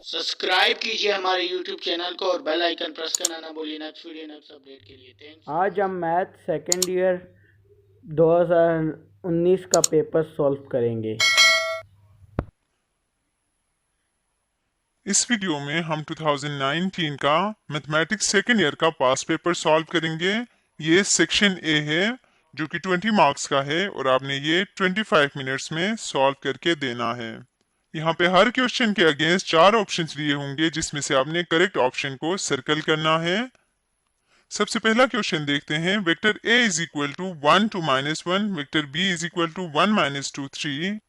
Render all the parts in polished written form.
Subscribe कीजिए हमारे YouTube channel को और बेल आइकन प्रेस करना ना भूलिए नेक्स्ट वीडियो नेक्स्ट अपडेट के लिए। थैंक्स। आज हम मैथ सेकेंड ईयर 2019 का पेपर सॉल्व करेंगे। इस वीडियो में हम 2019 का मैथमेटिक्स सेकेंड ईयर का पास पेपर सॉल्व करेंगे। ये सेक्शन ए है जो कि 20 मार्क्स का है और आपने ये 25 मिनट्स में सॉल्व करके देना है। यहाँ पे हर क्वेश्चन के अगेंस्ट 4 ऑप्शंस दिए होंगे जिसमें से आपने करेक्ट ऑप्शन को सर्कल करना है। सबसे पहला क्वेश्चन देखते हैं। Vector a is equal to 1 2 -1, vector b is equal to 1 -2 3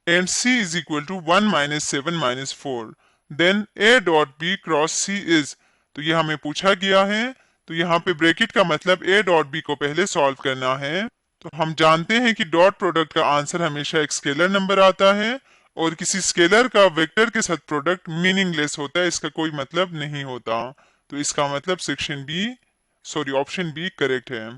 and c is equal to 1 -7 -4, then a dot b cross c is. तो ये हमें पूछा गया है, तो यहाँ पे ब्रैकेट का मतलब a डॉट b को पहले सॉल्व करना है। तो हम जानते हैं कि डॉट प्रोडक्ट का आंसर हमेशा एक स्केलर नंबर आता है और किसी स्केलर का वेक्टर के साथ प्रोडक्ट मीनिंगलेस होता है, इसका कोई मतलब नहीं होता। तो इसका मतलब ऑप्शन बी करेक्ट है।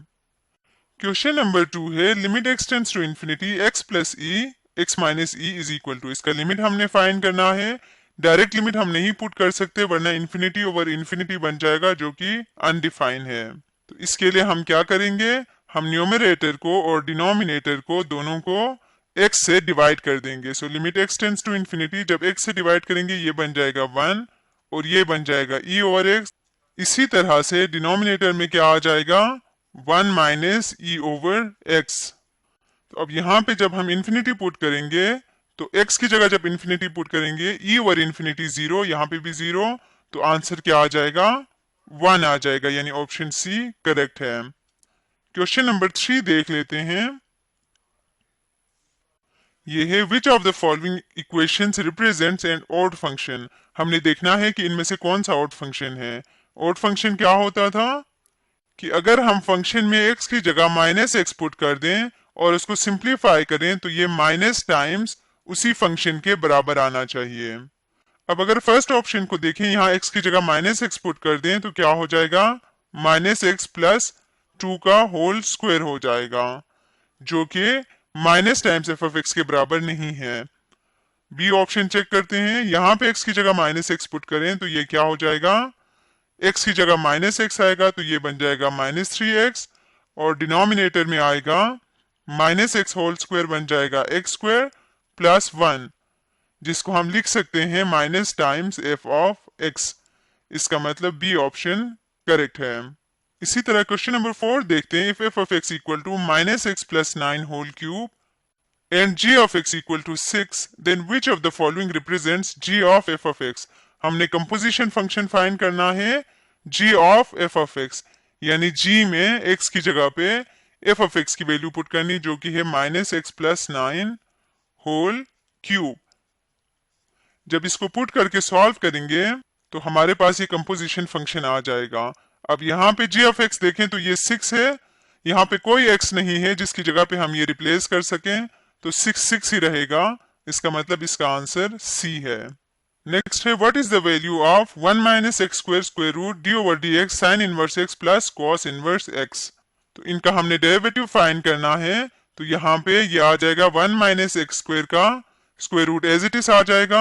क्वेश्चन नंबर 2 है limit x tends to infinity x plus E x minus E is equal to. इसका लिमिट हमने फाइंड करना है। डायरेक्ट लिमिट हम नहीं पुट कर सकते वरना इंफिनिटी ओवर इंफिनिटी बन जाएगा जो कि अनडिफाइन है। तो इसके लिए हम क्या करेंगे, हम न्यूमरेटर को और डिनोमिनेटर को दोनों को x से डिवाइड कर देंगे। So limit x tends to infinity जब x से डिवाइड करेंगे ये बन जाएगा 1 और ये बन जाएगा e ओवर x। इसी तरह से डिनोमिनेटर में क्या आ जाएगा 1 माइनस ई ओवर एक्स। तो अब यहाँ पे जब हम इंफिनिटी पुट करेंगे तो x की जगह जब इंफिनिटी पुट करेंगे e ओवर इंफिनिटी 0, यहाँ पे भी 0, तो आंसर क्या आ जाएगा 1 आ जाएगा, यानी ऑप्शन सी करेक्ट है। क्वेश्चन नंबर 3 देख लेते हैं। ये है which of the following equations represents an odd function. हमने देखना है कि इनमें से कौन सा ऑड फंक्शन है। ऑड फंक्शन क्या होता था कि अगर हम फंक्शन में x की जगह माइनस एक्स पुट कर दें और उसको सिंप्लीफाई करें तो ये माइनस टाइम्स उसी फंक्शन के बराबर आना चाहिए। अब अगर फर्स्ट ऑप्शन को देखें, यहाँ x की जगह माइनस एक्स पुट कर दें तो क्या हो जाएगा माइनस एक्स प्लस 2 का होल स्क्वायर हो जाएगा जो कि minus times F of x के बराबर नहीं है। बी ऑप्शन चेक करते हैं। यहाँ पे x की जगह माइनस एक्स पुट करें तो ये क्या हो जाएगा, x की जगह माइनस एक्स आएगा तो ये बन जाएगा -3x और डिनोमिनेटर में आएगा माइनस एक्स होल स्क्वायर बन जाएगा x स्क्वायर प्लस 1, जिसको हम लिख सकते हैं minus times f of x। इसका मतलब बी ऑप्शन करेक्ट है। इसी तरह क्वेश्चन नंबर 4 देखते हैं। If f of x equal to -x plus 9 whole cube and g of x equal to 6, then which of the following represents g of f of x। हमने composition function find करना है g of f of x, यानी g में x की जगह पे f of x की value put करनी जो कि है -x प्लस 9 होल क्यूब। जब इसको पुट करके सॉल्व करेंगे तो हमारे पास ये कंपोजिशन फंक्शन आ जाएगा। अब यहाँ पे g ऑफ x देखें तो ये 6 है, यहाँ पे कोई x नहीं है जिसकी जगह पे हम ये रिप्लेस कर सकें, तो 6 ही रहेगा। इसका मतलब इसका आंसर C है। नेक्स्ट है what is the value of 1 minus x square square root d over d x sine inverse x plus cos inverse x. तो इनका हमने डेरिवेटिव फाइंड करना है। तो यहाँ पे ये आ जाएगा 1 माइनस एक्स स्क्वायर का square root as it is आ जाएगा।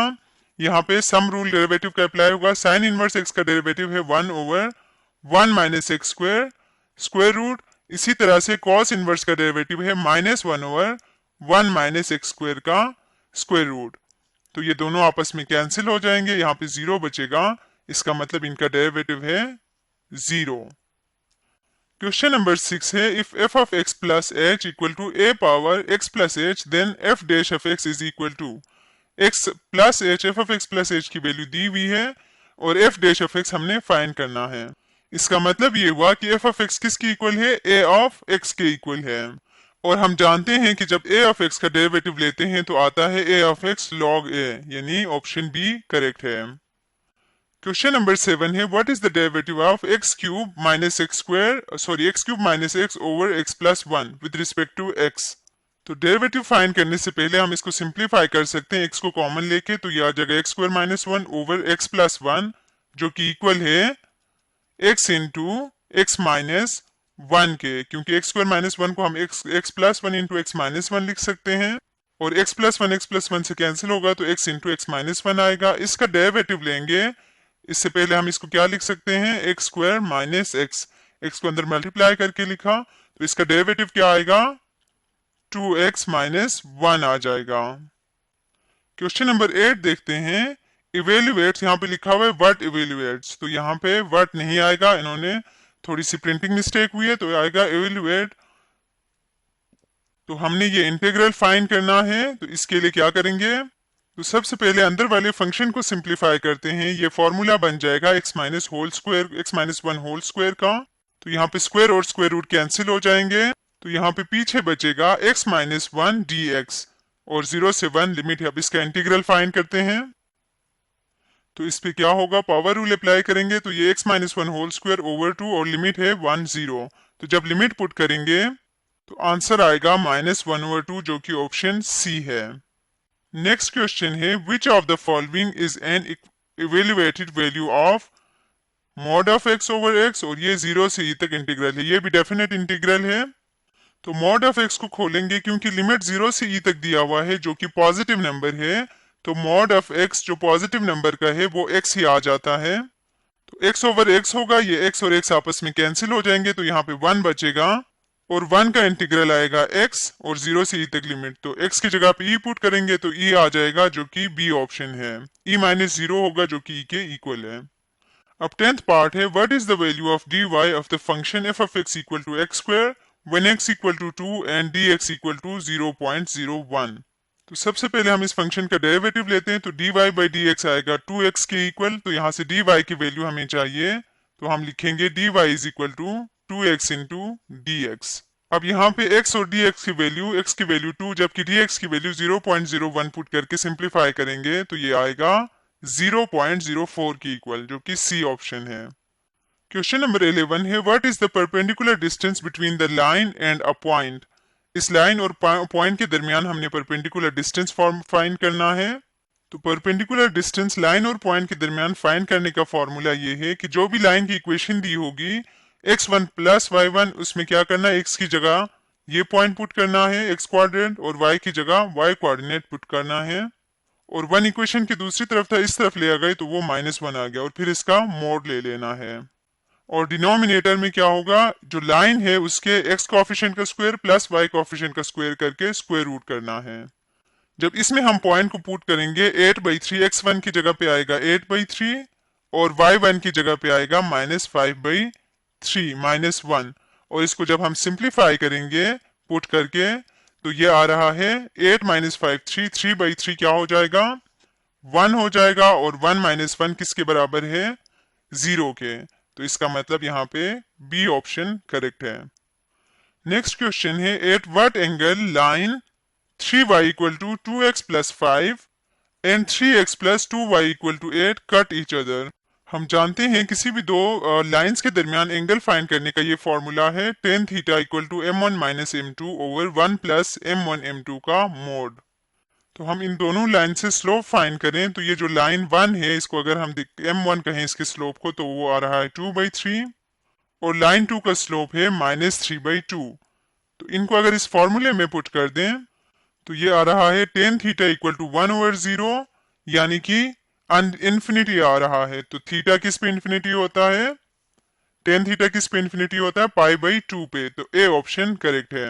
यहाँ पे सम रूल डेरिवेटिव का अप्लाई होगा। साइन इनवर्स एक्स का डेरिवेटिव है 1 over 1 minus x square square root. इसी तरह से कॉस इनवर्स का डेरिवेटिव है -1 ओवर 1 माइनस एक्स स्क्वायर का स्क्वायर रूट। तो ये दोनों आपस में कैंसिल हो जाएंगे, यहाँ पे 0 बचेगा। इसका मतलब इनका डेरिवेटिव है 0। क्वेश्चन नंबर 6 है if f of x plus h equal to a power x plus h, then f dash of x is equal to x plus h। f of x plus h की value दी हुई है और f dash of x हमने find करना है। इसका मतलब ये हुआ कि f ऑफ x किसकी इक्वल है, a ऑफ x के इक्वल है। और हम जानते हैं कि जब a ऑफ x का डेरिवेटिव लेते हैं तो आता है a of x log a, यानी ऑप्शन बी करेक्ट है। क्वेश्चन नंबर 7 है what is the derivative of x cube minus x square x cube minus x over x plus 1 with respect to x। तो derivative find करने से पहले हम इसको simplify कर सकते हैं। x को कॉमन लेके तो ये आ जाएगा x square minus 1 over x plus 1 जो कि इक्वल है x इंटू एक्स माइनस 1 के, क्योंकि x स्क्वायर माइनस 1 को हम x plus 1 into x minus 1 लिख सकते हैं। और x+1 से कैंसिल होगा तो x into x minus one आएगा। इसका डेरिवेटिव लेंगे, इससे पहले हम इसको क्या लिख सकते हैं, x square minus x, x को अंदर मल्टीप्लाई करके लिखा तो इसका डेरिवेटिव क्या आएगा, 2x माइनस 1 आ जाएगा। क्वेश्चन नंबर 8 देखते हैं। इवेल्युएट्स यहाँ पे लिखा हुआ है व्हाट इवेल्युएट्स, तो यहाँ पे व्हाट नहीं आएगा, इन्होंने थोड़ी सी प्रिंटिंग मिस्टेक हुई है, तो आएगा इवेल्युएट। तो हमने ये इंटीग्रल फाइंड करना है, तो इसके लिए क्या करेंगे, तो सबसे पहले अंदर वाले फंक्शन को सिंप्लीफाई करते हैं। ये फॉर्मूला बन जाएगा x minus one whole square का, तो यहाँ पे स्क्वायर और स्क्वायर रूट कैंसिल हो जाएंगे, तो यहाँ पे पीछे बचेगा x minus one D x और 0 से 1 लिमिट है। अब इसका इंटीग्रल फाइंड करते हैं, तो इस पे क्या होगा, पावर रूल अप्लाई करेंगे, तो ये x minus one whole square over 2 और लिमिट है 1 0, तो जब लिमिट पुट करेंगे तो आंसर आएगा -1/2 जो कि ऑप्शन सी है। नेक्स्ट क्वेश्चन है which of the following is an evaluated value of mod of x over x, और ये 0 से e तक इंटीग्रल है, ये भी डेफिनेट इंटीग्रल है। तो मॉड ऑफ x को खोलेंगे, क्योंकि लिमिट 0 से e तक दिया हुआ है जो कि पॉजिटिव नंबर है, तो मॉड ऑफ x जो पॉजिटिव नंबर का है वो x ही आ जाता है, तो x ओवर x होगा, ये x और x आपस में कैंसिल हो जाएंगे, तो यहाँ पे 1 बचेगा और 1 का इंटीग्रल आएगा x और 0 से e तक लिमिट, तो x की जगह पे e पुट करेंगे तो e आ जाएगा जो कि b ऑप्शन है, e माइनस 0 होगा जो कि e के इक्वल है। अब 10th पार्ट है what is the value of dy of the function f of x equal to x square when x equal to 2 and dx equal to 0.01। तो सबसे पहले हम इस फंक्शन का डेरिवेटिव लेते हैं, तो dy बाई dx आएगा 2x के इक्वल, तो यहाँ से dy की वैल्यू हमें चाहिए, तो हम लिखेंगे dy is equal to 2x into dx। अब यहाँ पे x और dx की वैल्यू, x की वैल्यू 2 जबकि dx की वैल्यू 0.01 पुट करके सिंप्लीफाई करेंगे तो ये आएगा 0.04 की इक्वल, जो कि सी ऑप्शन है। क्वेश्चन नंबर 11 है what is the perpendicular distance between the line and a point. इस लाइन और पॉइंट के दरमियान हमने परपेंडिकुलर डिस्टेंस फाइंड करना है। तो परपेंडिकुलर डिस्टेंस लाइन और पॉइंट के दरमियान फाइंड करने का फॉर्मूला ये है कि जो भी लाइन की इक्वेशन दी होगी x1 प्लस y1, उसमें क्या करना है, x की जगह ये पॉइंट पुट करना है x क्वाड्रेंट और y की जगह y कोऑर्डिनेट पुट करना है, और 1 इक्वेशन की दूसरी तरफ था इस तरफ ले आ गए तो वो -1 आ गया, और फिर इसका मोड ले लेना है। और डिनोमिनेटर में क्या होगा, जो लाइन है उसके x कोएफिशिएंट का स्क्वायर प्लस y कोएफिशिएंट का स्क्वायर करके स्क्वायर रूट करना है। जब इसमें हम पॉइंट को पुट करेंगे 8/3 x1 की जगह पे आएगा 8/3 और y1 की जगह पे आएगा -5/3 -1, और इसको जब हम सिंप्लीफाई करेंगे पुट करके तो ये आ रहा है 8 - 5 3/3 क्या हो जाएगा 1 हो जाएगा, और 1 - 1 किसके बराबर है 0 के, तो इसका मतलब यहाँ पे बी ऑप्शन करेक्ट है। नेक्स्ट क्वेश्चन है at what angle line 3y equal to 2x plus 5 and 3x plus 2y equal to 8 cut each other. हम जानते हैं किसी भी दो लाइंस के दरमियान एंगल फाइंड करने का ये फॉर्मूला है tan theta equal to m1 minus m2 over 1 plus m1 m2 का मोड। तो हम इन दोनों लाइन से स्लोप फाइंड करें, तो ये जो लाइन 1 है इसको अगर हम m1 कहें इसके स्लोप को, तो वो आ रहा है 2/3 और लाइन 2 का स्लोप है -3/2। तो इनको अगर इस फॉर्मूले में पुट कर दें तो ये आ रहा है tan थीटा इक्वल टू 1/0, यानी कि इन्फिनिटी आ रहा है। तो थीटा किस पे इन्फिनिटी होता है, tan थीटा किस पे इन्फिनिटी होता है π/2 पे, तो ए ऑप्शन करेक्ट है।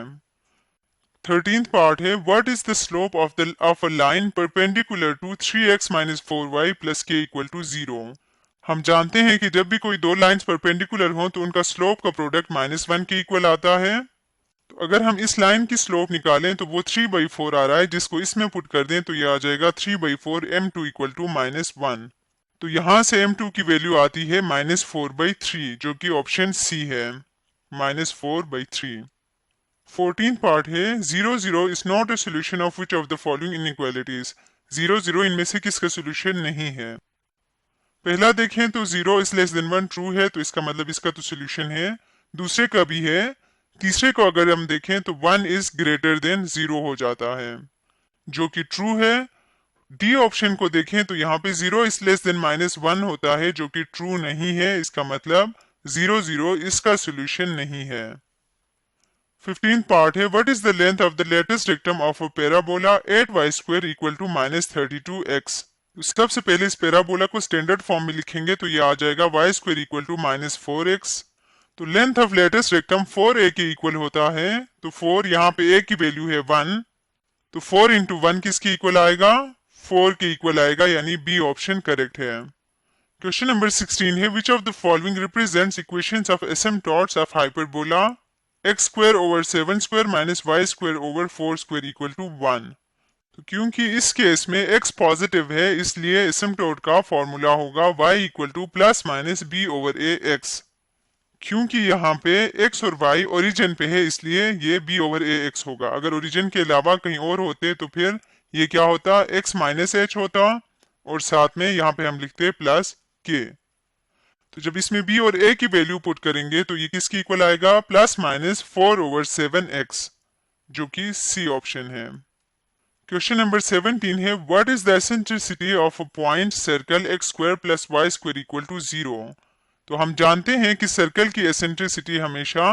13th पार्ट है what is the slope of a line perpendicular to 3x - 4y plus k equal to 0। हम जानते हैं कि जब भी कोई दो लाइंस परपेंडिकुलर हो तो उनका स्लोप का प्रोडक्ट -1 के इक्वल आता है। तो अगर हम इस लाइन की स्लोप निकालें तो वो 3/4 आ रहा है, जिसको इसमें पुट कर दें तो ये आ जाएगा 3/4 m2 इक्वल टू -1। तो यहाँ से m2 की वैल्यू आती है -4/3 जो कि ऑप्शन सी है, -4/3। 14th पार्ट है 0 0 is not a solution of which of the following inequalities. 0 0 इनमें से किसका सोल्यूशन नहीं है। पहला देखें तो 0 इज लेस देन 1 ट्रू है, तो इसका मतलब इसका तो सोल्यूशन है। दूसरे का भी है। तीसरे को अगर हम देखें तो 1 इज ग्रेटर देन 0 हो जाता है, जो कि ट्रू है। डी ऑप्शन को देखें तो यहाँ पे 0 इज लेस देन -1 होता है, जो कि ट्रू नहीं है। इसका मतलब 0 0 इसका सोल्यूशन नहीं है। 15th पार्ट है what is the length of the latest rectum of a parabola 8y² equal to -32x। तो सबसे पहले इस पैराबोला को स्टैंडर्ड फॉर्म में लिखेंगे तो ये आ जाएगा y² इक्वल टू -4x। तो length of latus rectum 4a के इक्वल होता है, तो 4 यहाँ पे a की वैल्यू है 1, तो 4 इंटू 1 किसके इक्वल आएगा, 4 के इक्वल आएगा, यानी बी ऑप्शन करेक्ट है। क्वेश्चन नंबर 16 है which of the following represents equations of asymptotes of hyperbola x² / 7² - y² / 4² equal to 1। तो क्योंकि इस केस में x पॉजिटिव है इसलिए एसिम्पटोट का फॉर्मूला होगा y इक्वल टू ± b/ax। क्योंकि यहाँ पे x और y ओरिजिन पे है इसलिए ये b/ax होगा। अगर ओरिजिन के अलावा कहीं और होते तो फिर ये क्या होता, x - h होता और साथ में यहाँ पे हम लिखते +k। तो जब इसमें b और a की वैल्यू पुट करेंगे तो ये किसकी इक्वल आएगा, ± 4/7x, जो कि सी ऑप्शन है। क्वेश्चन नंबर 17 है what is the eccentricity of a point circle x² + y² equal to 0। तो हम जानते हैं कि सर्कल की एसेंट्रिसिटी हमेशा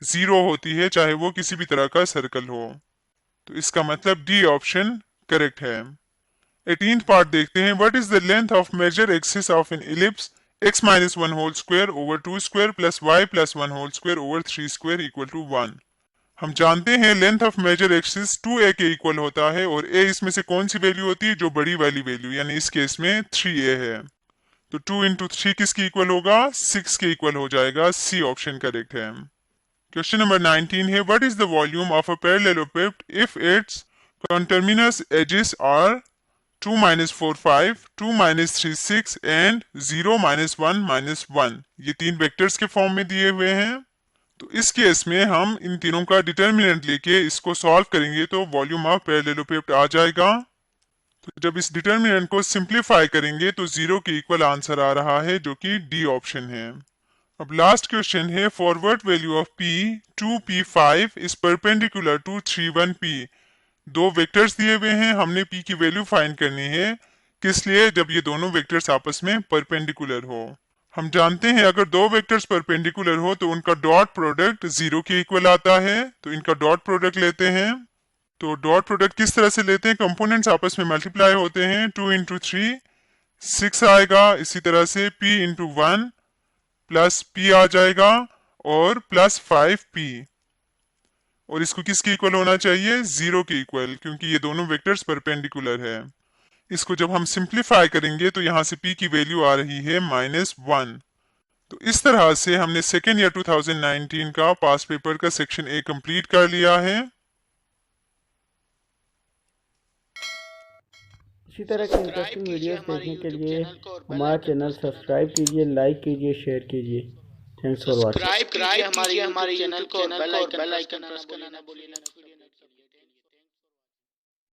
0 होती है चाहे वो किसी भी तरह का सर्कल हो, तो इसका मतलब डी ऑप्शन करेक्ट है। 18th पार्ट देखते हैं what is the length of major axis of an ellipse x - 1² / 2² + y + 1² / 3² equal to 1। हम जानते हैं length of major axis 2a के इक्वल होता है और a इसमें से कौन सी वैल्यू होती है, जो बड़ी वाली वैल्यू, यानी इस केस में 3a है। तो 2 इंटू 3 किसकी इक्वल होगा, 6 के इक्वल हो जाएगा, सी ऑप्शन करेक्ट है। क्वेश्चन नंबर 19 है what is the volume of a parallelepiped if its conterminous edges are 2 - 4 5, 2 - 3 6 and 0 - 1 - 1। ये तीन वेक्टर्स के फॉर्म में दिए हुए हैं। तो इस केस में हम इन तीनों का डिटर्मिनेंट लेके इसको सॉल्व करेंगे तो वॉल्यूम ऑफ पैरेललोपेप्ड आ जाएगा। तो जब इस डिटर्मिनेंट को सिंप्लीफाई करेंगे तो 0 के इक्वल आंसर आ रहा है, जो कि डी ऑप्शन है। अब लास्ट क्वेश्चन है forward value of p 2p5 is perpendicular to 3 1p। दो वेक्टर्स दिए हुए हैं, हमने p की वैल्यू फाइंड करनी है, किस लिए, जब ये दोनों वेक्टर्स आपस में परपेंडिकुलर हो। हम जानते हैं अगर दो वेक्टर्स परपेंडिकुलर हो तो उनका डॉट प्रोडक्ट 0 के इक्वल आता है, तो इनका डॉट प्रोडक्ट लेते हैं। तो डॉट प्रोडक्ट किस तरह से लेते हैं, कंपोनेंट्स आपस में मल्टीप्लाई होते हैं, 2 इंटू 3 6 आएगा, इसी तरह से p इंटू 1 प्लस p आ जाएगा और प्लस 5p, और इसको किसके इक्वल होना चाहिए, 0 के इक्वल, क्योंकि ये दोनों वेक्टर्स परपेंडिकुलर है। इसको जब हम सिंप्लीफाई करेंगे तो यहाँ से p की वैल्यू आ रही है -1। तो इस तरह से हमने सेकेंड ईयर 2019 का पास पेपर का सेक्शन ए कंप्लीट कर लिया है। इसी तरह के इंटरेस्टिंग वीडियोस देखने के लिए हमारा चैनल सब्सक्राइब कीजिए, लाइक कीजिए, शेयर कीजिए। Thanks for watching. सब्सक्राइब कीजिए हमारे चैनल को और बेल आइकन प्रेस करना ना भूलिए।